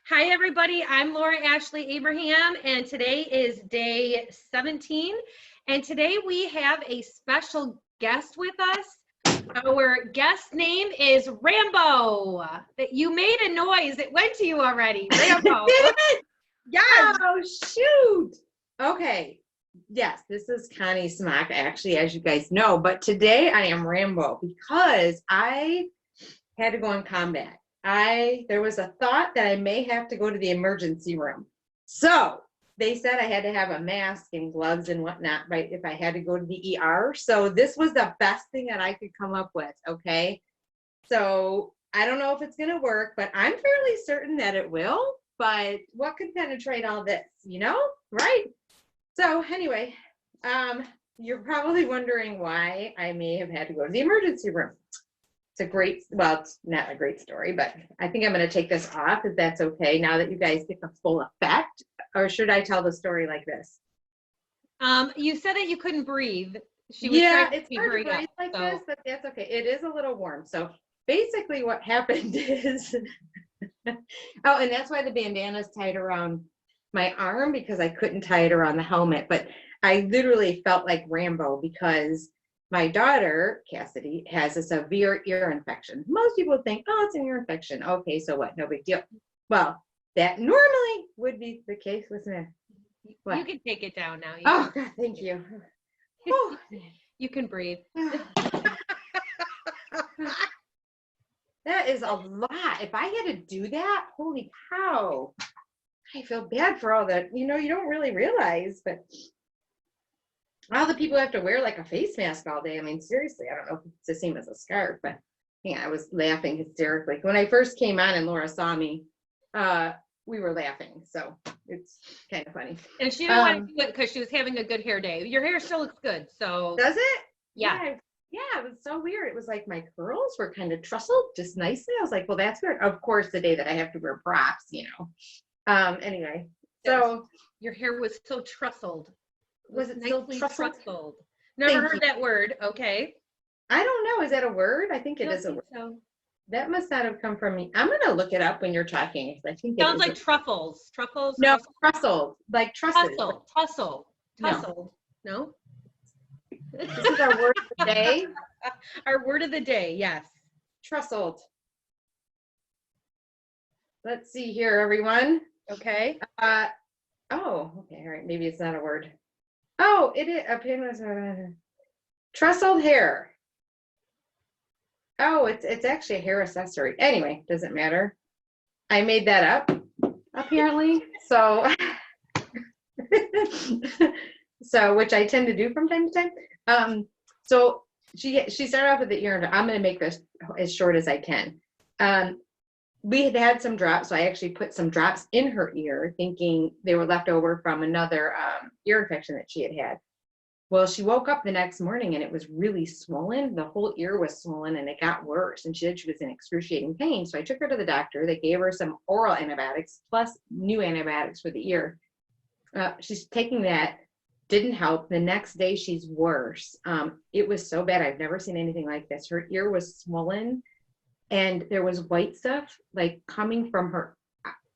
Hi, everybody. I'm Laura Ashley Abraham, and today is day 17. And today we have a special guest with us. Our guest name is Rambo. You made a noise. It went to you already. Rambo. Yes. Oh, shoot. Okay. Yes, this is Connie Smock, actually, as you guys know. But today I am Rambo because I had to go in combat. There was a thought that I may have to go to the emergency room. So they said I had to have a mask and gloves and whatnot, right, if I had to go to the ER. So this was the best thing that I could come up with, okay? So I don't know if it's going to work, but I'm fairly certain that it will. But what could penetrate all this, right? So anyway, you're probably wondering why I may have had to go to the emergency room. It's not a great story, but I think I'm going to take this off if that's okay now that you guys get the full effect. Or should I tell the story like this? You said that you couldn't breathe. It's hard to breathe like this, but that's okay. It is a little warm. So basically what happened is, and that's why the bandana is tied around my arm, because I couldn't tie it around the helmet. But I literally felt like Rambo because my daughter, Cassidy, has a severe ear infection. Most people think, oh, it's an ear infection. Okay, so what? No big deal. Well, that normally would be the case, wasn't it? What? You can take it down now. Oh, God, thank you. You can breathe. That is a lot. If I had to do that, holy cow. I feel bad for all that. You don't really realize, but all the people have to wear like a face mask all day. I mean, seriously, I don't know if it's the same as a scarf, but yeah, I was laughing hysterically. When I first came on and Laura saw me, we were laughing. So it's kind of funny. And she didn't want to do it because she was having a good hair day. Your hair still looks good. So does it? Yeah. Yeah, it was so weird. It was like my curls were kind of trussled just nicely. I was like, well, that's weird. Of course, the day that I have to wear props, Anyway, so your hair was so trussled. Was it nicely trussled? Never heard that word. Okay. I don't know. Is that a word? I think it is a word. So. That must not have come from me. I'm gonna look it up when you're talking. I think sounds like truffles. Truffles. No, trussled, like trusses. Tussle. No. This is our word of the day. Our word of the day. Yes. Trussled. Let's see here, everyone. Okay. Okay. All right. Maybe it's not a word. Oh, it is. Trussled hair. Oh, it's actually a hair accessory. Anyway, doesn't matter. I made that up, apparently. So, which I tend to do from time to time. So she started off with the ear. I'm going to make this as short as I can. We had some drops, so I actually put some drops in her ear, thinking they were left over from another ear infection that she had. Well, she woke up the next morning and it was really swollen. The whole ear was swollen and it got worse. And she said she was in excruciating pain. So I took her to the doctor. They gave her some oral antibiotics plus new antibiotics for the ear. She's taking that. Didn't help. The next day she's worse. It was so bad. I've never seen anything like this. Her ear was swollen and there was white stuff like coming from her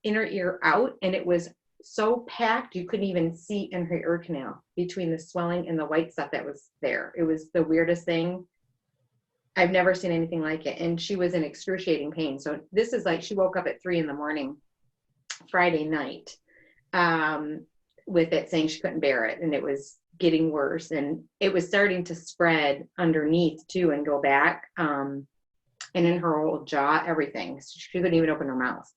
inner ear out, and it was so packed you couldn't even see in her ear canal between the swelling and the white stuff that was there. It was the weirdest thing. I've never seen anything like it. And she was in excruciating pain. So this is like, she woke up at 3 a.m. Friday night with it, saying she couldn't bear it. And it was getting worse. And it was starting to spread underneath too and go back. And in her whole jaw, everything. She couldn't even open her mouth.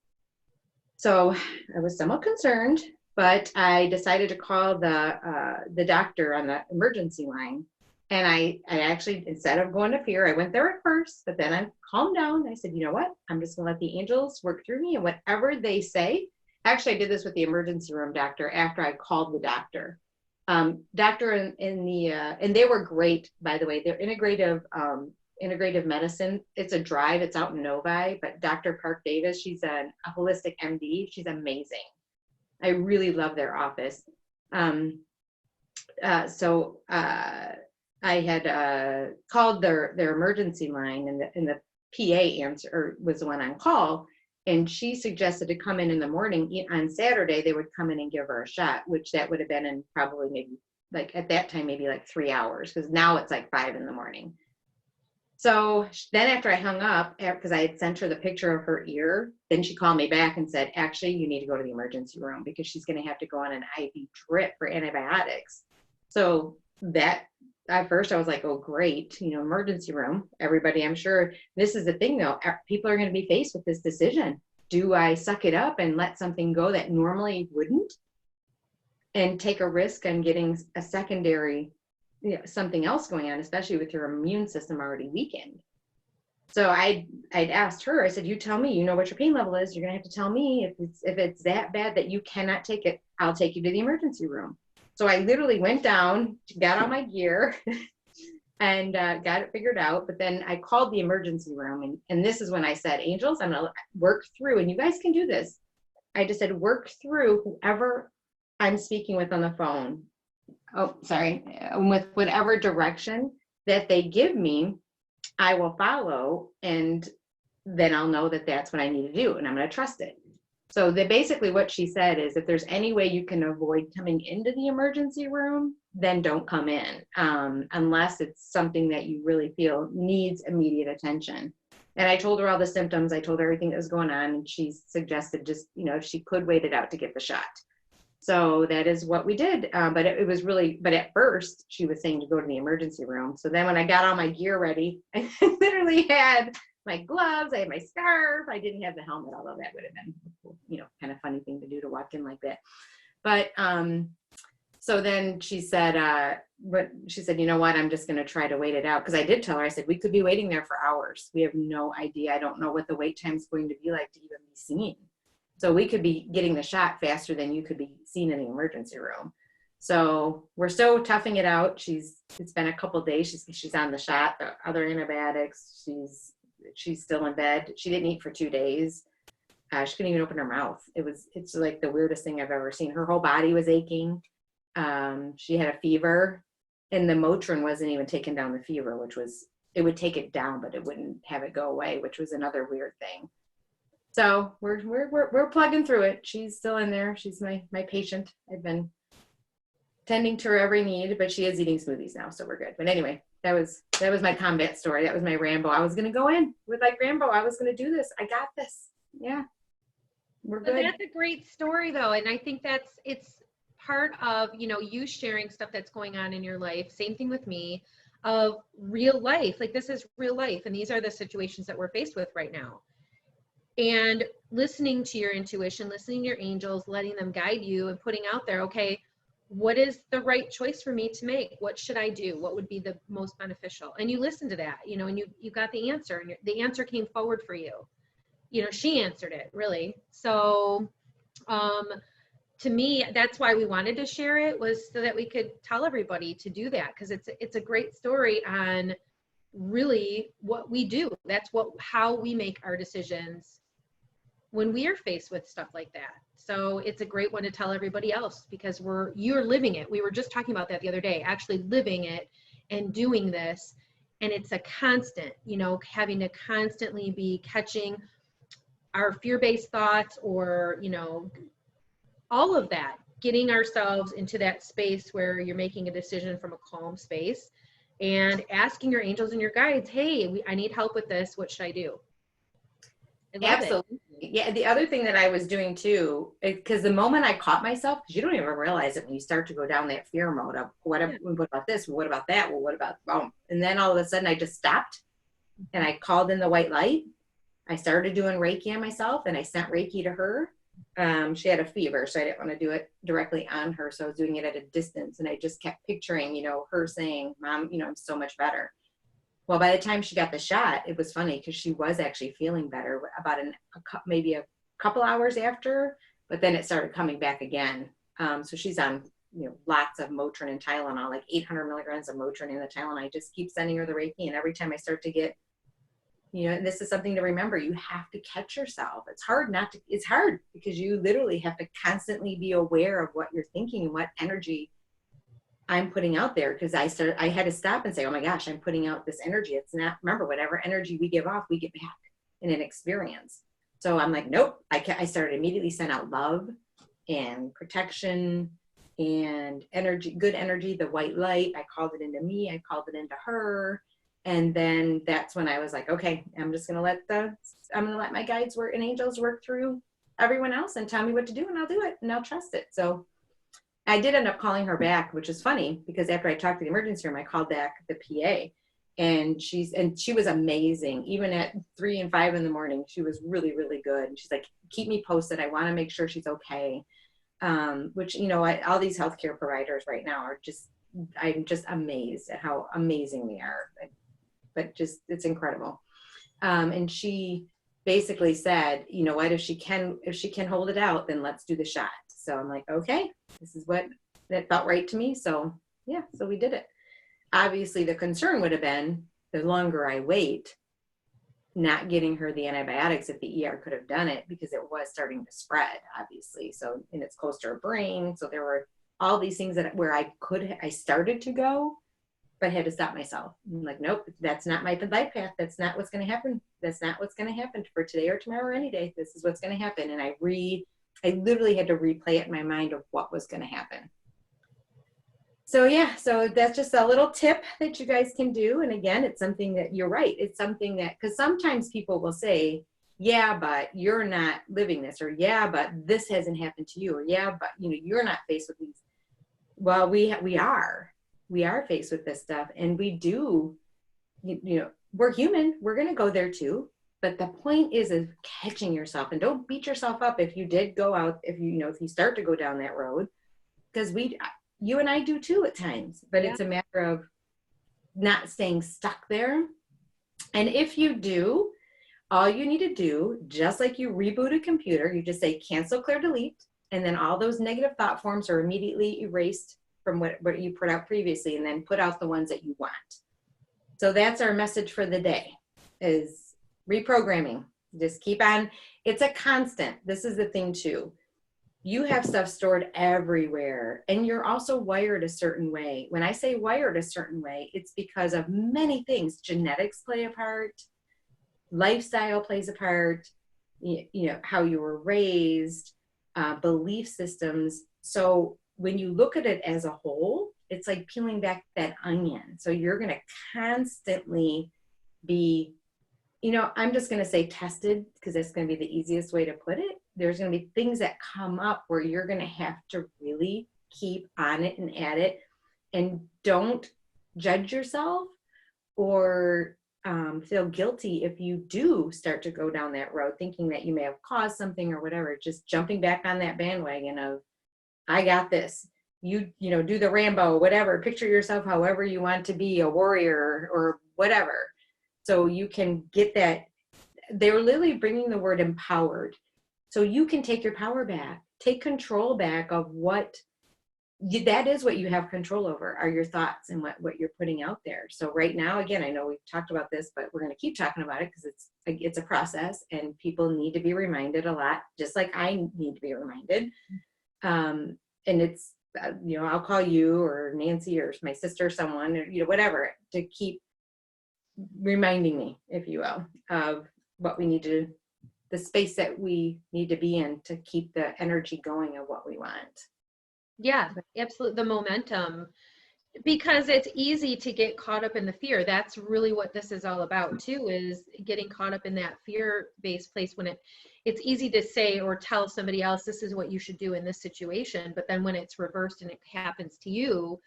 So I was somewhat concerned, but I decided to call the doctor on the emergency line. And I actually, instead of going to fear, I went there at first, but then I calmed down. I said, you know what? I'm just gonna let the angels work through me, and whatever they say. Actually, I did this with the emergency room doctor after I called the doctor. Doctor and they were great, by the way. They're integrative medicine. It's a drive. It's out in Novi, but Dr. Park Davis, she's a holistic MD. She's amazing. I really love their office. So I had called their emergency line, and the PA was the one on call, And she suggested to come in the morning. On Saturday, they would come in and give her a shot, which that would have been in probably maybe like at that time, maybe like 3 hours, because now it's like 5 a.m. So then after I hung up, because I had sent her the picture of her ear, then she called me back and said, actually, you need to go to the emergency room because she's going to have to go on an IV drip for antibiotics. So that at first I was like, oh, great, emergency room. Everybody, I'm sure this is the thing though, people are going to be faced with this decision. Do I suck it up and let something go that normally wouldn't and take a risk on getting a secondary something else going on, especially with your immune system already weakened? So I'd asked her, I said, you tell me, what your pain level is. You're going to have to tell me if it's that bad that you cannot take it, I'll take you to the emergency room. So I literally went down, got all my gear and got it figured out. But then I called the emergency room. And this is when I said, Angels, I'm going to work through, and you guys can do this. I just said, work through whoever I'm speaking with on the phone. Oh, sorry. With whatever direction that they give me, I will follow, and then I'll know that that's what I need to do, and I'm going to trust it. So basically what she said is, if there's any way you can avoid coming into the emergency room, then don't come in, unless it's something that you really feel needs immediate attention. And I told her all the symptoms. I told her everything that was going on, and she suggested just, if she could wait it out to get the shot. So that is what we did. But it was really, but at first she was saying to go to the emergency room. So then when I got all my gear ready, I literally had my gloves, I had my scarf. I didn't have the helmet, although that would have been, kind of funny thing to do to walk in like that. But so then she said, you know what, I'm just going to try to wait it out. Because I did tell her, I said, we could be waiting there for hours. We have no idea. I don't know what the wait time is going to be like to even be seen. So we could be getting the shot faster than you could be seen in the emergency room. So we're still toughing it out. It's been a couple of days. She's on the shot, the other antibiotics. She's still in bed. She didn't eat for 2 days. She couldn't even open her mouth. It's like the weirdest thing I've ever seen. Her whole body was aching. She had a fever, and the Motrin wasn't even taking down the fever, it would take it down, but it wouldn't have it go away, which was another weird thing. So we're plugging through it. She's still in there. She's my patient. I've been tending to her every need, but she is eating smoothies now, so we're good. But anyway, that was my combat story. That was my Rambo. I was going to go in with like Rambo. I was going to do this. I got this. Yeah, we're good. But that's a great story though. And I think it's part of, you sharing stuff that's going on in your life. Same thing with me, of real life. Like, this is real life. And these are the situations that we're faced with right now. And listening to your intuition, listening to your angels, letting them guide you and putting out there, okay, what is the right choice for me to make? What should I do? What would be the most beneficial? And you listen to that, and you got the answer, and the answer came forward for you. She answered it, really. So to me, that's why we wanted to share it, was so that we could tell everybody to do that, because it's a great story on really what we do. That's how we make our decisions when we are faced with stuff like that. So it's a great one to tell everybody else, because you're living it. We were just talking about that the other day, actually living it and doing this. And it's a constant, having to constantly be catching our fear-based thoughts, or, all of that, getting ourselves into that space where you're making a decision from a calm space and asking your angels and your guides, hey, I need help with this. What should I do? Absolutely. Yeah. The other thing that I was doing too, because the moment I caught myself, because you don't even realize it when you start to go down that fear mode of what about this? What about that? Well, what about, and then all of a sudden I just stopped and I called in the white light. I started doing Reiki on myself, and I sent Reiki to her. She had a fever, so I didn't want to do it directly on her. So I was doing it at a distance, and I just kept picturing, her saying, Mom, I'm so much better. Well, by the time she got the shot, it was funny because she was actually feeling better about maybe a couple hours after, but then it started coming back again. So she's on, lots of Motrin and Tylenol, like 800 milligrams of Motrin in the Tylenol. I just keep sending her the Reiki, and every time I start to get, and this is something to remember, you have to catch yourself. It's hard because you literally have to constantly be aware of what you're thinking and what energy I'm putting out there, because I had to stop and say, oh my gosh, I'm putting out this energy. It's not, remember, whatever energy we give off, we get back in an experience. So I'm like, nope. I started immediately sent out love and protection and energy, good energy, the white light. I called it into me. I called it into her. And then that's when I was like, okay, I'm going to let my guides work and angels work through everyone else and tell me what to do, and I'll do it and I'll trust it. So I did end up calling her back, which is funny because after I talked to the emergency room, I called back the PA, and she was amazing. Even at 3 and 5 in the morning, she was really, really good. And she's like, keep me posted. I want to make sure she's okay. Which, all these healthcare providers right now I'm just amazed at how amazing they are. But just, it's incredible. And she basically said, you know what, if she can hold it out, then let's do the shot. So I'm like, okay, this is what that felt right to me. So yeah, so we did it. Obviously the concern would have been the longer I wait, not getting her the antibiotics if the ER could have done it, because it was starting to spread, obviously. So, and it's close to her brain. So there were all these things where I started to go, but I had to stop myself. I'm like, nope, that's not my life path. That's not what's going to happen. That's not what's going to happen for today or tomorrow or any day. This is what's going to happen. And I literally had to replay it in my mind of what was going to happen. So yeah, so that's just a little tip that you guys can do. And again, it's something that you're right. It's something that, because sometimes people will say, yeah, but you're not living this, or yeah, but this hasn't happened to you, or yeah, but you're not faced with these. Well, we are faced with this stuff, and we do, we're human. We're going to go there too. But the point is catching yourself, and don't beat yourself up if you did go out, if you start to go down that road, because you and I do too at times, but It's a matter of not staying stuck there. And if you do, all you need to do, just like you reboot a computer, you just say cancel, clear, delete, and then all those negative thought forms are immediately erased from what you put out previously, and then put out the ones that you want. So that's our message for the day, is reprogramming. Just keep on. It's a constant. This is the thing too. You have stuff stored everywhere, and you're also wired a certain way. When I say wired a certain way, it's because of many things. Genetics play a part, lifestyle plays a part, how you were raised, belief systems. So when you look at it as a whole, it's like peeling back that onion. So you're going to constantly be, I'm just going to say tested, because that's going to be the easiest way to put it. There's going to be things that come up where you're going to have to really keep on it and at it, and don't judge yourself or feel guilty if you do start to go down that road, thinking that you may have caused something or whatever. Just jumping back on that bandwagon of, I got this. Do the Rambo, whatever. Picture yourself however you want to be, a warrior or whatever. So you can get that. They were literally bringing the word empowered. So you can take your power back, take control back of that is what you have control over, are your thoughts and what you're putting out there. So right now, again, I know we've talked about this, but we're going to keep talking about it, because it's a process, and people need to be reminded a lot, just like I need to be reminded. And it's, I'll call you or Nancy or my sister, or someone, or, whatever, to keep reminding me, if you will, of what we need to, the space that we need to be in to keep the energy going of what we want. Yeah, absolutely. The momentum, because it's easy to get caught up in the fear. That's really what this is all about too, is getting caught up in that fear-based place, when it's easy to say or tell somebody else, this is what you should do in this situation. But then when it's reversed and it happens to you,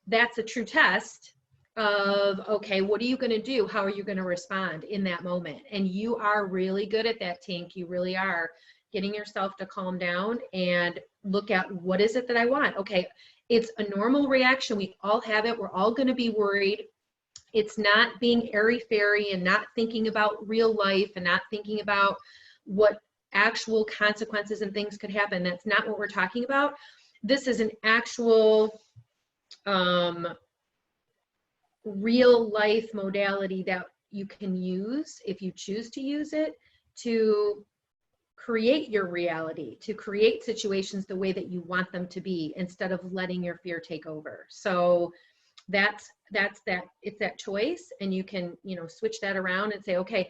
that's a true test of, okay, what are you going to do? How are you going to respond in that moment? And you are really good at that, Tink. You really are, getting yourself to calm down and look at, what is it that I want? Okay, it's a normal reaction. We all have it. We're all going to be worried. It's not being airy-fairy and not thinking about real life and not thinking about what actual consequences and things could happen. That's not what we're talking about. This is an actual real life modality that you can use, if you choose to use it, to create your reality, to create situations the way that you want them to be, instead of letting your fear take over. So that's that, it's that choice, and you can, switch that around and say, okay,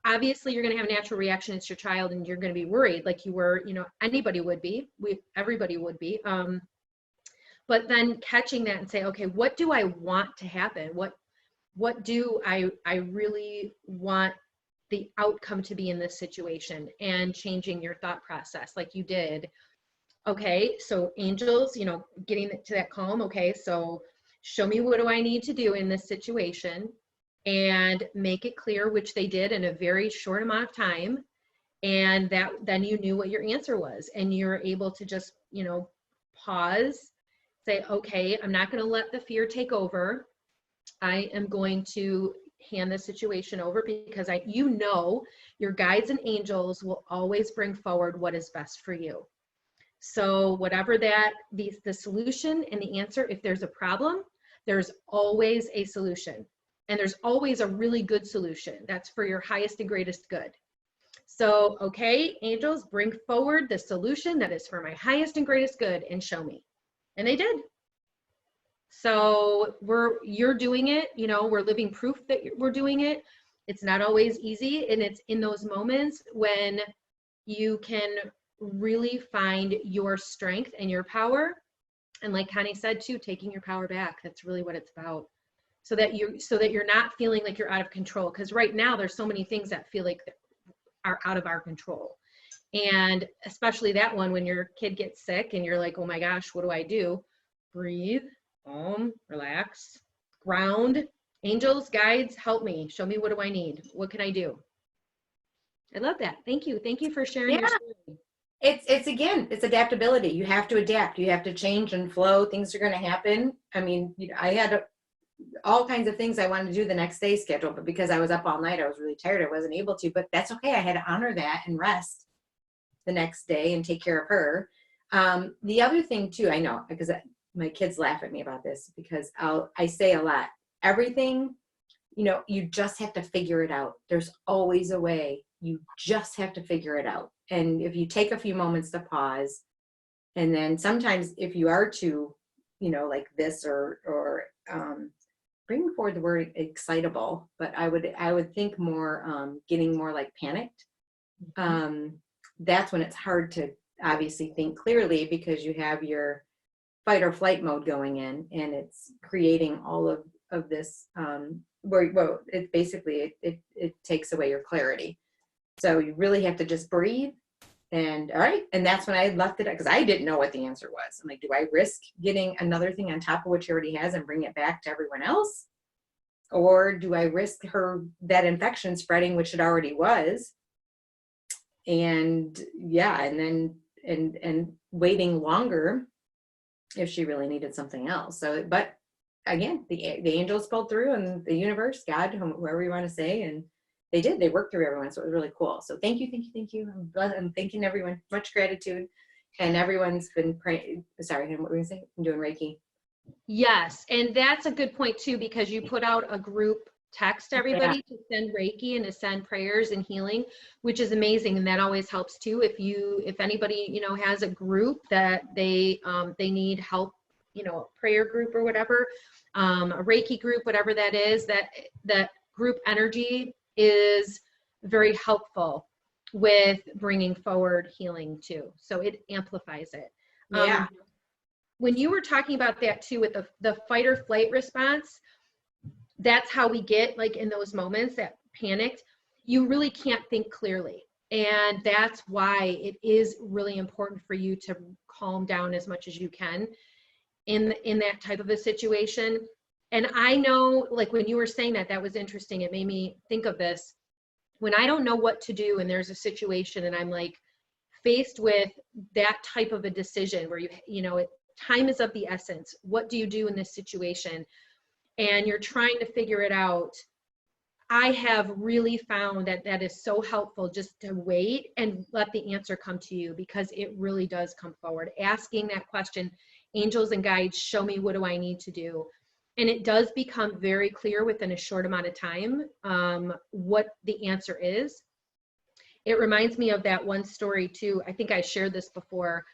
obviously you're going to have a natural reaction. It's your child and you're going to be worried like you were, anybody would be, everybody would be. But then catching that and say, okay, what do I want to happen? What do I really want the outcome to be in this situation, and changing your thought process like you did. Okay, so angels, getting to that calm. Okay, so show me what do I need to do in this situation, and make it clear, which they did in a very short amount of time. And then you knew what your answer was, and you're able to just, pause, say, okay, I'm not going to let the fear take over. I am going to hand the situation over, because your guides and angels will always bring forward what is best for you. So whatever the solution and the answer, if there's a problem, there's always a solution, and there's always a really good solution that's for your highest and greatest good. So, okay, angels, bring forward the solution that is for my highest and greatest good, and show me. And they did. So you're doing it, we're living proof that we're doing it. It's not always easy. And it's in those moments when you can really find your strength and your power. And like Connie said too, taking your power back. That's really what it's about. So that you're not feeling like you're out of control. Because right now there's so many things that feel like are out of our control. And especially that one, when your kid gets sick and you're like, oh my gosh, what do I do? Breathe. Relax, ground. Angels, guides, help me. Show me, what do I need? What can I do? I love that. Thank you. Thank you for sharing your story. It's adaptability. You have to adapt. You have to change and flow. Things are going to happen. I mean, I had all kinds of things I wanted to do the next day scheduled, but because I was up all night, I was really tired. I wasn't able to, but that's okay. I had to honor that and rest the next day and take care of her. The other thing too, I know, because my kids laugh at me about this, because I say a lot, everything, you just have to figure it out. There's always a way. You just have to figure it out. And if you take a few moments to pause, and then sometimes if you are too, like this, or bring forward the word excitable, but I would think more, getting more like panicked. That's when it's hard to obviously think clearly, because you have your fight or flight mode going in, and it's creating all of this, well, it basically, it takes away your clarity. So you really have to just breathe. And all right, and that's when I left it, because I didn't know what the answer was. I'm like, do I risk getting another thing on top of what she already has and bring it back to everyone else? Or do I risk that infection spreading, which it already was? And yeah, and then and waiting longer if she really needed something else. So, but again, the angels pulled through, and the universe, God, whoever you want to say, and they worked through everyone. So it was really cool. So thank you. I'm thanking everyone. Much gratitude. And everyone's been praying. Sorry, what were we going to say? I'm doing Reiki. Yes. And that's a good point too, because you put out a group text to everybody to send Reiki and to send prayers and healing, which is amazing. And that always helps too. If anybody, has a group that they need help, a prayer group or whatever, a Reiki group, whatever that is, that group energy is very helpful with bringing forward healing too. So it amplifies it. Yeah. When you were talking about that too, with the fight or flight response, that's how we get, like, in those moments that panicked, you really can't think clearly. And that's why it is really important for you to calm down as much as you can in that type of a situation. And I know, like, when you were saying that was interesting. It made me think of this. When I don't know what to do and there's a situation and I'm like faced with that type of a decision where time is of the essence. What do you do in this situation? And you're trying to figure it out. I have really found that is so helpful, just to wait and let the answer come to you, because it really does come forward. Asking that question, angels and guides, show me, what do I need to do? And it does become very clear within a short amount of time what the answer is. It reminds me of that one story too. I think I shared this before.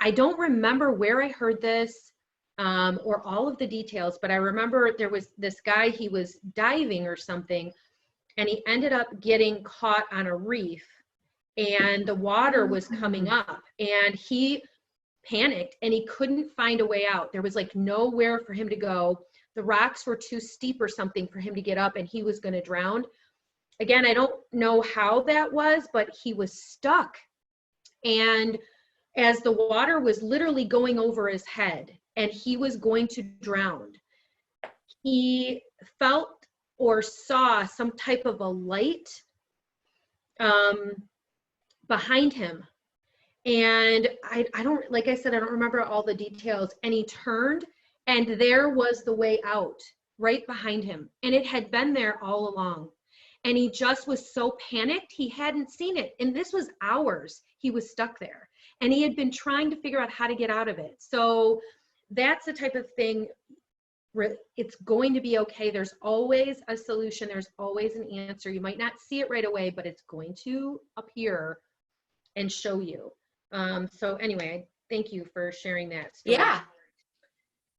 I don't remember where I heard this or all of the details, but I remember there was this guy, he was diving or something, and he ended up getting caught on a reef, and the water was coming up, and he panicked and he couldn't find a way out. There was like nowhere for him to go. The rocks were too steep or something for him to get up, and he was going to drown. Again, I don't know how that was, but he was stuck. And as the water was literally going over his head and he was going to drown, he felt or saw some type of a light behind him. And I don't, like I said, I don't remember all the details. And he turned, and there was the way out right behind him. And it had been there all along. And he just was so panicked, he hadn't seen it. And this was hours he was stuck there. And he had been trying to figure out how to get out of it. So that's the type of thing where it's going to be okay. There's always a solution. There's always an answer. You might not see it right away, but it's going to appear and show you. So anyway, thank you for sharing that story. Yeah,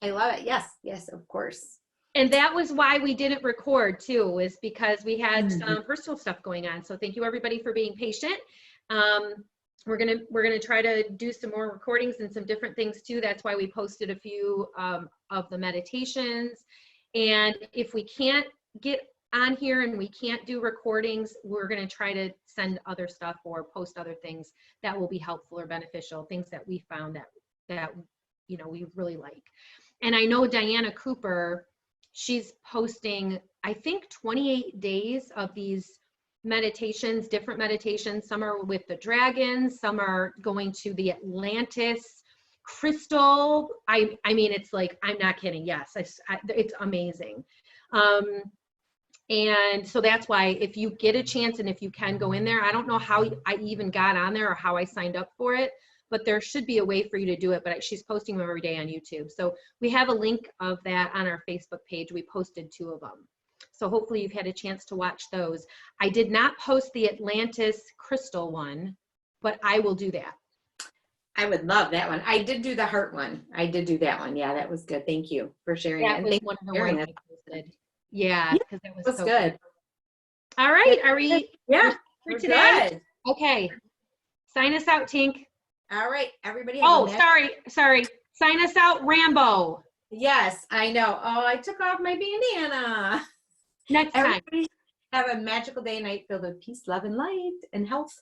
I love it. Yes, yes, of course. And that was why we didn't record too, is because we had some personal stuff going on. So thank you everybody for being patient. We're gonna try to do some more recordings and some different things too. That's why we posted a few of the meditations. And if we can't get on here and we can't do recordings, we're gonna try to send other stuff or post other things that will be helpful or beneficial, things that we found that you know we really like. And I know Diana Cooper, she's posting, I think 28 days of these meditations, different meditations. Some are with the dragons, some are going to the Atlantis crystal. I mean, it's like, I'm not kidding. Yes, it's amazing. And so that's why if you get a chance and if you can go in there, I don't know how I even got on there or how I signed up for it, but there should be a way for you to do it. But she's posting them every day on YouTube. So we have a link of that on our Facebook page. We posted 2 of them. So hopefully you've had a chance to watch those. I did not post the Atlantis crystal one, but I will do that. I would love that one. I did do the heart one. I did do that one. Yeah, that was good. Thank you for sharing That that. was one of the ones I posted. Yeah, because that was so good. All right, are we? Yeah, for today? Good. Okay, sign us out, Tink. All right, everybody. Oh, sorry. Sign us out, Rambo. Yes, I know. Oh, I took off my bandana. Next time. Everybody have a magical day and night filled with peace, love, and light, and health.